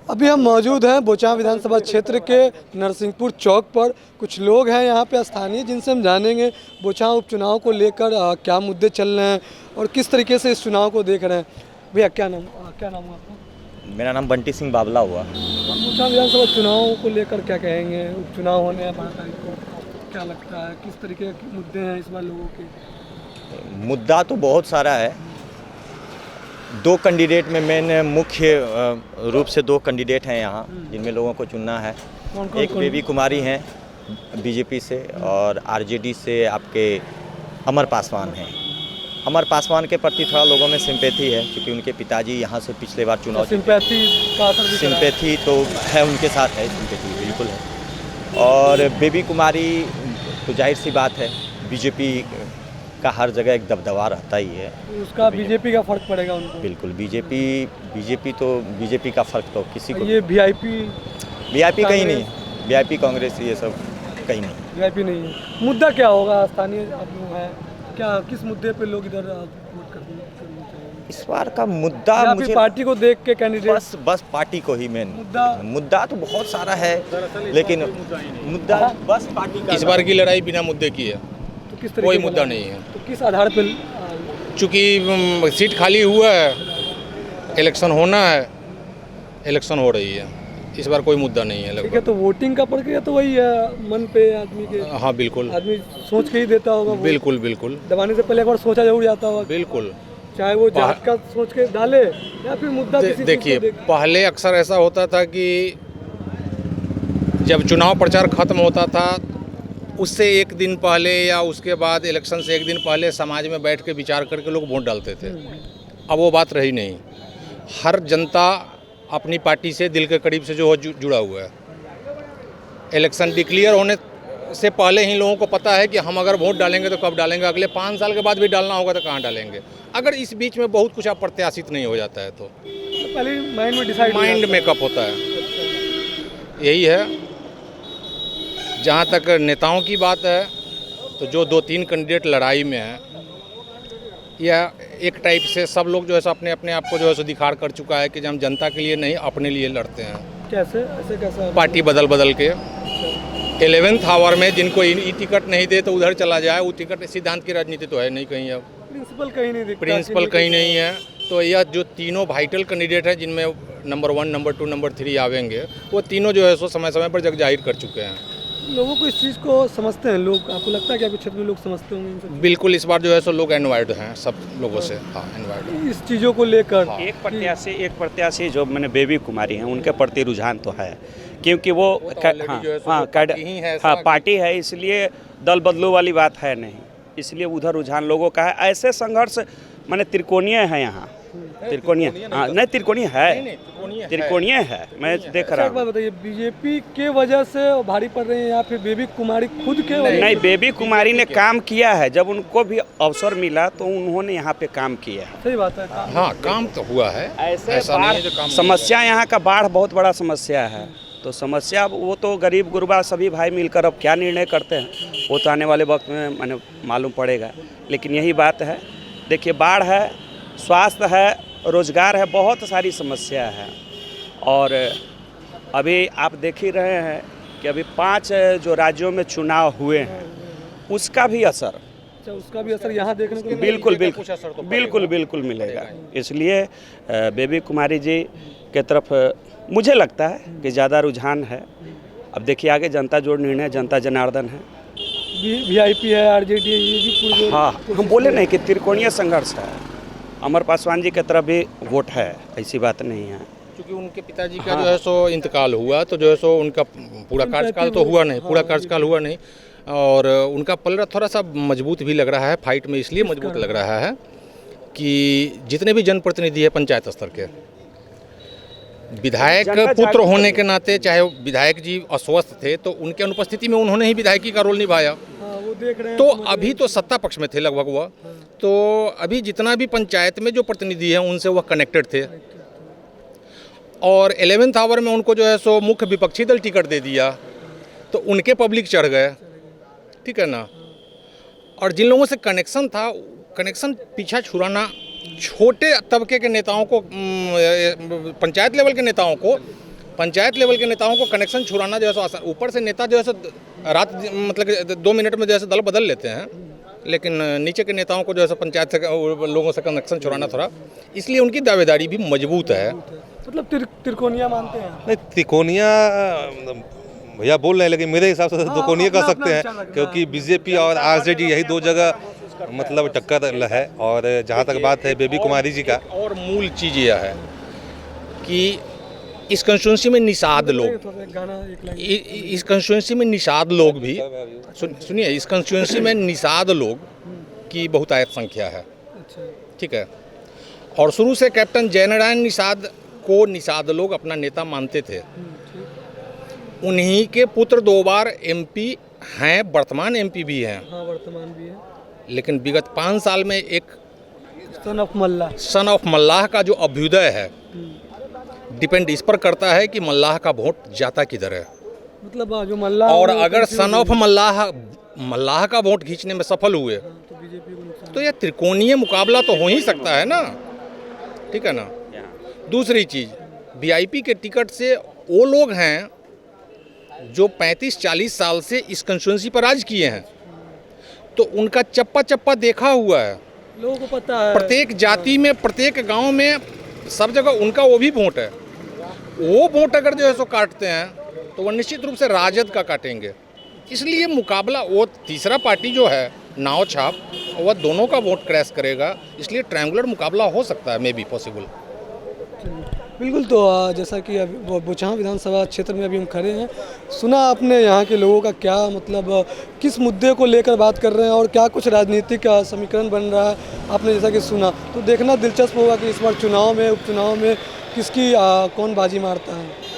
अभी हम मौजूद हैं बोचां विधानसभा क्षेत्र के नरसिंहपुर चौक पर। कुछ लोग हैं यहाँ पे स्थानीय, जिनसे हम जानेंगे बोचां उपचुनाव को लेकर क्या मुद्दे चल रहे हैं और किस तरीके से इस चुनाव को देख रहे हैं। भैया क्या नाम हुआ आपका? मेरा नाम बंटी सिंह बावला हुआ। बोचां विधानसभा चुनाव को लेकर क्या कहेंगे? उपचुनाव होने हैं 12 तारीख को, क्या लगता है किस तरीके के मुद्दे हैं इस बार लोगों के? मुद्दा तो बहुत सारा है। दो कैंडिडेट में मेन मुख्य रूप से दो कैंडिडेट हैं यहाँ जिनमें लोगों को चुनना है। एक बेबी कुमारी हैं बीजेपी से और आरजेडी से आपके अमर पासवान हैं। अमर पासवान के प्रति थोड़ा लोगों में सिंपैथी है क्योंकि उनके पिताजी यहाँ से पिछले बार चुनाव सिंपैथी तो है, उनके साथ है, सिंपैथी बिल्कुल है। और बेबी कुमारी तो जाहिर सी बात है बीजेपी का हर जगह एक दबदबा रहता ही है, उसका बीजेपी का फर्क पड़ेगा उनको। बिल्कुल बीजेपी का फर्क तो किसी को, ये वीआईपी कहीं नहीं, वीआईपी कांग्रेस ये सब कहीं नहीं, वीआईपी नहीं है। मुद्दा क्या होगा? स्थानीय आप लोग हैं, क्या किस मुद्दे पे लोग इधर वोट करना चाहिए? इस बार का मुद्दा मुझे पार्टी को देख के कैंडिडेट, बस पार्टी को ही मेन मुद्दा तो बहुत सारा है, लेकिन मुद्दा बस पार्टी का। इस बार की लड़ाई बिना मुद्दे की है, तो किस कोई मुद्दा नहीं है। तो किस आधार पे? चूँकि सीट खाली हुआ है, इलेक्शन होना है, इलेक्शन हो रही है, इस बार कोई मुद्दा नहीं है ठीक है। लगभग। तो वोटिंग का प्रक्रिया तो वही है, मन पे आदमी के। हाँ बिल्कुल, आदमी सोच के ही देता होगा। बिल्कुल दबाने से पहले एक बार सोचा जरूर जाता होगा, बिल्कुल। चाहे वो जात का सोच के डाले या फिर मुद्दा किसी देखिए, पहले अक्सर ऐसा होता था कि जब चुनाव प्रचार खत्म होता था उससे एक दिन पहले या उसके बाद इलेक्शन से एक दिन पहले समाज में बैठ के विचार करके लोग वोट डालते थे। अब वो बात रही नहीं। हर जनता अपनी पार्टी से दिल के करीब से जो जुड़ा हुआ है। इलेक्शन डिक्लेयर होने से पहले ही लोगों को पता है कि हम अगर वोट डालेंगे तो कब डालेंगे, अगले 5 साल के बाद भी डालना होगा तो कहाँ डालेंगे। अगर इस बीच में बहुत कुछ अप्रत्याशित नहीं हो जाता है तो पहले माइंड में मेकअप होता है। यही है। जहाँ तक नेताओं की बात है तो जो 2-3 कैंडिडेट लड़ाई में है, यह एक टाइप से सब लोग जो है सो अपने आप को जो है सो दिखाड़ कर चुका है कि हम जनता के लिए नहीं अपने लिए लड़ते हैं। कैसे? ऐसे कैसा? पार्टी बदल के 11th आवर में जिनको ई टिकट नहीं दे तो उधर चला जाए, वो टिकट सिद्धांत की राजनीति तो है नहीं कहीं। अब प्रिंसिपल कहीं नहीं है। तो यह जो तीनों वाइटल कैंडिडेट हैं जिनमें नंबर 1, नंबर 2, नंबर 3 आवेंगे, वो तीनों जो है सो समय पर जग जाहिर कर चुके हैं। लोगों को इस चीज़ को समझते हैं लोग? आपको लगता है कि आपके क्षेत्र में लोग समझते होंगे इन सब? बिल्कुल, इस बार जो है सो लोग एनवायर्ड हैं सब लोगों से। हाँ, एनवायर्ड इस चीज़ों को लेकर। हाँ। एक प्रत्याशी जो मैंने बेबी कुमारी हैं उनके प्रति रुझान तो है, क्योंकि वो पार्टी है, इसलिए दल बदलू वाली बात है नहीं, इसलिए उधर रुझान लोगों का है। ऐसे संघर्ष माने त्रिकोणीय है यहाँ, त्रिकोणीय है। मैं देख रहा हूँ। बताइए, बीजेपी के वजह से भारी पड़ रहे हैं या फिर बेबी कुमारी खुद के वजह? नहीं, बेबी कुमारी ने काम किया है। जब उनको भी अवसर मिला तो उन्होंने यहाँ पे काम किया है। सही बात है। हाँ, काम तो हुआ है। ऐसा नहीं है जो काम समस्या यहाँ का बाढ़ बहुत बड़ा समस्या है। तो समस्या वो तो गरीब गुरबा सभी भाई मिलकर अब क्या निर्णय करते हैं वो तो आने वाले वक्त में मैंने मालूम पड़ेगा। लेकिन यही बात है, देखिए, बाढ़ है, स्वास्थ्य है, रोजगार है, बहुत सारी समस्या है। और अभी आप देख ही रहे हैं कि अभी 5 जो राज्यों में चुनाव हुए हैं उसका भी असर यहाँ देखने को बिल्कुल मिलेगा। इसलिए बेबी कुमारी जी के तरफ मुझे लगता है कि ज़्यादा रुझान है। अब देखिए आगे जनता जो निर्णय, जनता जनार्दन है। वीआईपी है, आरजेडी है, ये भी पूरे। हाँ, हम बोले नहीं कि त्रिकोणीय संघर्ष है। अमर पासवान जी की तरफ भी वोट है, ऐसी बात नहीं है। क्योंकि उनके पिताजी का जो है सो इंतकाल हुआ तो जो है सो उनका पूरा कार्यकाल तो हुआ नहीं, और उनका पलड़ा थोड़ा सा मजबूत भी लग रहा है फाइट में। इसलिए मजबूत लग रहा है कि जितने भी जनप्रतिनिधि है पंचायत स्तर के, विधायक पुत्र होने के नाते, चाहे विधायक जी अस्वस्थ थे तो उनके अनुपस्थिति में उन्होंने ही विधायकी का रोल निभाया। वो देख रहे हैं। तो अभी तो सत्ता पक्ष में थे लगभग वह, तो अभी जितना भी पंचायत में जो प्रतिनिधि हैं उनसे वह कनेक्टेड थे। और 11th आवर में उनको जो है सो मुख्य विपक्षी दल टिकट दे दिया तो उनके पब्लिक चढ़ गए, ठीक है ना। और जिन लोगों से कनेक्शन था, कनेक्शन पीछा छुड़ाना, छोटे तबके के नेताओं को, पंचायत लेवल के नेताओं को पंचायत लेवल के नेताओं को कनेक्शन छुड़ाना जो है सो आसान, ऊपर से नेता जो है सो रात मतलब कि 2 मिनट में जो है सो दल बदल लेते हैं, लेकिन नीचे के नेताओं को जो है सो पंचायत से लोगों से कनेक्शन छुड़ाना थोड़ा, इसलिए उनकी दावेदारी भी मजबूत है। मतलब तिरकोनिया मानते हैं? नहीं, तिकोनिया भैया बोल रहे हैं, लेकिन मेरे हिसाब से दुकोनिया कर सकते हैं, क्योंकि बीजेपी और आरजेडी यही 2 जगह मतलब टक्कर है। और जहाँ तक बात है बेबी कुमारी जी का, और मूल चीज़ यह है कि इस कंस्टिट्यूंसी में निषाद लोग, इस कंस्टिट्यूंसी में निषाद लोग भी सुनिए, इस कंस्टिट्यूंसी में निषाद लोग की बहुतायत संख्या है, ठीक है। और शुरू से कैप्टन जयनारायण निषाद को निषाद लोग अपना नेता मानते थे। उन्हीं के पुत्र 2 बार एमपी हैं, वर्तमान एमपी भी हैं। हाँ, वर्तमान भी है। लेकिन विगत 5 साल में एक सन ऑफ मल्लाह का जो अभ्युदय है, डिपेंड इस पर करता है कि मल्लाह का वोट जाता किधर है। मतलब जो मल्लाह, और अगर सन ऑफ मल्लाह का वोट खींचने में सफल हुए तो बीजेपी को नुकसान। तो यह त्रिकोणीय मुकाबला तो हो ही सकता है ना, ठीक है ना। दूसरी चीज़, वीआईपी के टिकट से वो लोग हैं जो 35-40 साल से इस कंस्टिट्यूंसी पर राज किए हैं, तो उनका चप्पा चप्पा देखा हुआ है, लोगों को पता है। प्रत्येक जाति में, प्रत्येक गांव में, सब जगह उनका वो भी वोट है। वो वोट अगर जो है सो काटते हैं तो वह निश्चित रूप से राजद का काटेंगे। इसलिए मुकाबला, वो तीसरा पार्टी जो है नाव छाप, वह दोनों का वोट क्रैश करेगा, इसलिए ट्रायंगुलर मुकाबला हो सकता है, मे बी पॉसिबल। बिल्कुल। तो जैसा कि अभी बोचहां विधानसभा क्षेत्र में अभी हम खड़े हैं, सुना आपने यहाँ के लोगों का क्या मतलब किस मुद्दे को लेकर बात कर रहे हैं और क्या कुछ राजनीतिक समीकरण बन रहा है, आपने जैसा कि सुना। तो देखना दिलचस्प होगा कि इस बार चुनाव में, उपचुनाव में किसकी कौन बाजी मारता है।